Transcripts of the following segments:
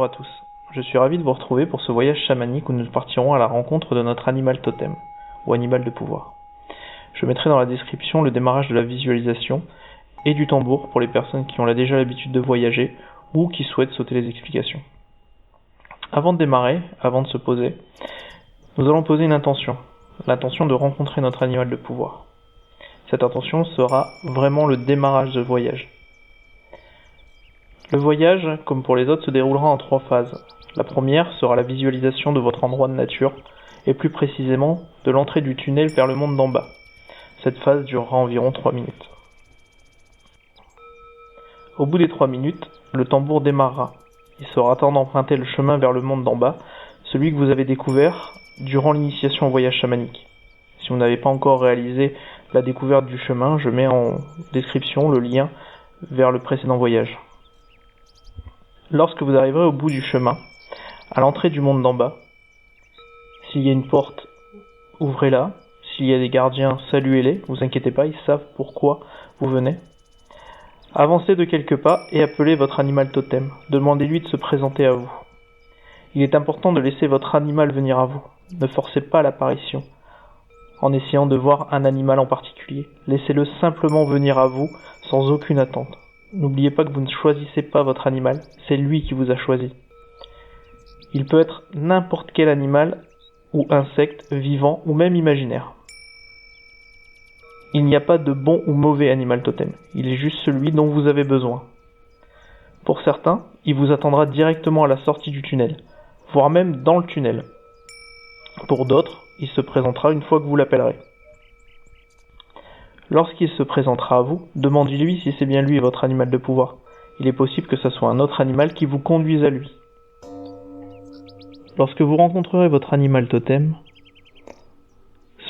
Bonjour à tous, je suis ravi de vous retrouver pour ce voyage chamanique où nous partirons à la rencontre de notre animal totem, ou animal de pouvoir. Je mettrai dans la description le démarrage de la visualisation et du tambour pour les personnes qui ont déjà l'habitude de voyager ou qui souhaitent sauter les explications. Avant de démarrer, avant de se poser, nous allons poser une intention, l'intention de rencontrer notre animal de pouvoir. Cette intention sera vraiment le démarrage de voyage. Le voyage, comme pour les autres, se déroulera en 3 phases. La première sera la visualisation de votre endroit de nature, et plus précisément de l'entrée du tunnel vers le monde d'en bas. Cette phase durera environ 3 minutes. Au bout des 3 minutes, le tambour démarrera. Il sera temps d'emprunter le chemin vers le monde d'en bas, celui que vous avez découvert durant l'initiation au voyage chamanique. Si vous n'avez pas encore réalisé la découverte du chemin, je mets en description le lien vers le précédent voyage. Lorsque vous arriverez au bout du chemin, à l'entrée du monde d'en bas, s'il y a une porte, ouvrez-la. S'il y a des gardiens, saluez-les, vous inquiétez pas, ils savent pourquoi vous venez. Avancez de quelques pas et appelez votre animal totem. Demandez-lui de se présenter à vous. Il est important de laisser votre animal venir à vous. Ne forcez pas l'apparition en essayant de voir un animal en particulier. Laissez-le simplement venir à vous sans aucune attente. N'oubliez pas que vous ne choisissez pas votre animal, c'est lui qui vous a choisi. Il peut être n'importe quel animal ou insecte, vivant ou même imaginaire. Il n'y a pas de bon ou mauvais animal totem, il est juste celui dont vous avez besoin. Pour certains, il vous attendra directement à la sortie du tunnel, voire même dans le tunnel. Pour d'autres, il se présentera une fois que vous l'appellerez. Lorsqu'il se présentera à vous, demandez-lui si c'est bien lui votre animal de pouvoir. Il est possible que ce soit un autre animal qui vous conduise à lui. Lorsque vous rencontrerez votre animal totem,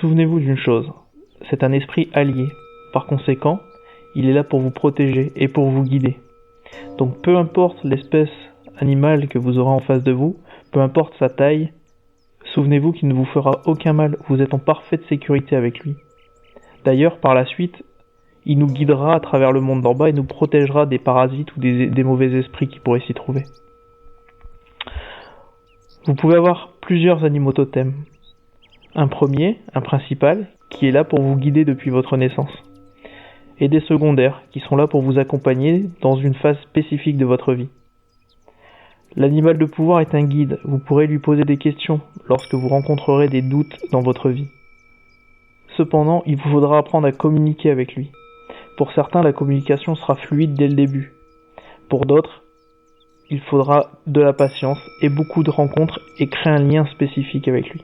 souvenez-vous d'une chose, c'est un esprit allié. Par conséquent, il est là pour vous protéger et pour vous guider. Donc peu importe l'espèce animale que vous aurez en face de vous, peu importe sa taille, souvenez-vous qu'il ne vous fera aucun mal, vous êtes en parfaite sécurité avec lui. D'ailleurs, par la suite, il nous guidera à travers le monde d'en bas et nous protégera des parasites ou des mauvais esprits qui pourraient s'y trouver. Vous pouvez avoir plusieurs animaux totems. Un premier, un principal, qui est là pour vous guider depuis votre naissance. Et des secondaires, qui sont là pour vous accompagner dans une phase spécifique de votre vie. L'animal de pouvoir est un guide, vous pourrez lui poser des questions lorsque vous rencontrerez des doutes dans votre vie. Cependant, il vous faudra apprendre à communiquer avec lui. Pour certains, la communication sera fluide dès le début. Pour d'autres, il faudra de la patience et beaucoup de rencontres et créer un lien spécifique avec lui.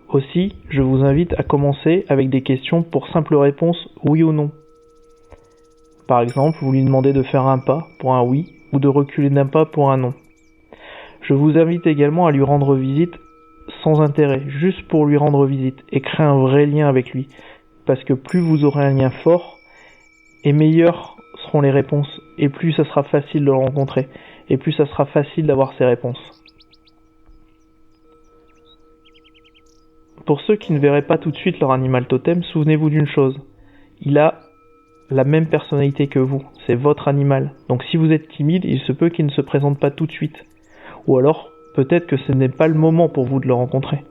Aussi, je vous invite à commencer avec des questions pour simple réponse oui ou non. Par exemple, vous lui demandez de faire un pas pour un oui ou de reculer d'un pas pour un non. Je vous invite également à lui rendre visite sans intérêt, juste pour lui rendre visite et créer un vrai lien avec lui. Parce que plus vous aurez un lien fort, et meilleures seront les réponses, et plus ça sera facile de le rencontrer, et plus ça sera facile d'avoir ses réponses. Pour ceux qui ne verraient pas tout de suite leur animal totem, souvenez-vous d'une chose. Il a la même personnalité que vous, c'est votre animal. Donc si vous êtes timide, il se peut qu'il ne se présente pas tout de suite. Ou alors, peut-être que ce n'est pas le moment pour vous de le rencontrer.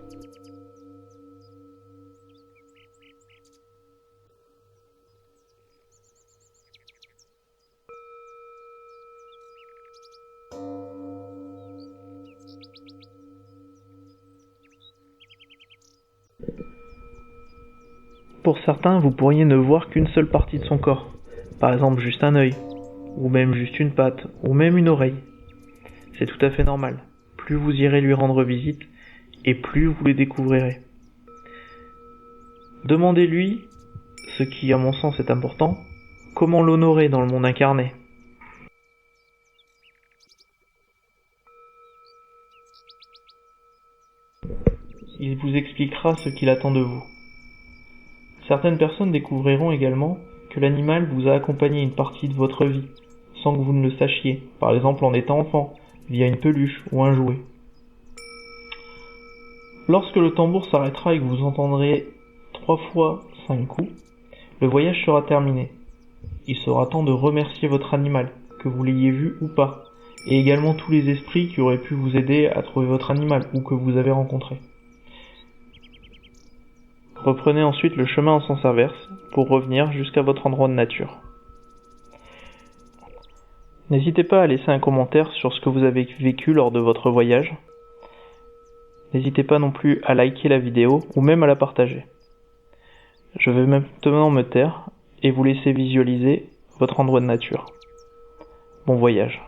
Pour certains, vous pourriez ne voir qu'une seule partie de son corps, par exemple juste un œil, ou même juste une patte, ou même une oreille. C'est tout à fait normal. Plus vous irez lui rendre visite, et plus vous le découvrirez. Demandez-lui, ce qui à mon sens est important, comment l'honorer dans le monde incarné. Il vous expliquera ce qu'il attend de vous. Certaines personnes découvriront également que l'animal vous a accompagné une partie de votre vie, sans que vous ne le sachiez, par exemple en étant enfant, via une peluche ou un jouet. Lorsque le tambour s'arrêtera et que vous entendrez 3 fois 5 coups, le voyage sera terminé. Il sera temps de remercier votre animal, que vous l'ayez vu ou pas, et également tous les esprits qui auraient pu vous aider à trouver votre animal ou que vous avez rencontré. Reprenez ensuite le chemin en sens inverse pour revenir jusqu'à votre endroit de nature. N'hésitez pas à laisser un commentaire sur ce que vous avez vécu lors de votre voyage. N'hésitez pas non plus à liker la vidéo ou même à la partager. Je vais maintenant me taire et vous laisser visualiser votre endroit de nature. Bon voyage.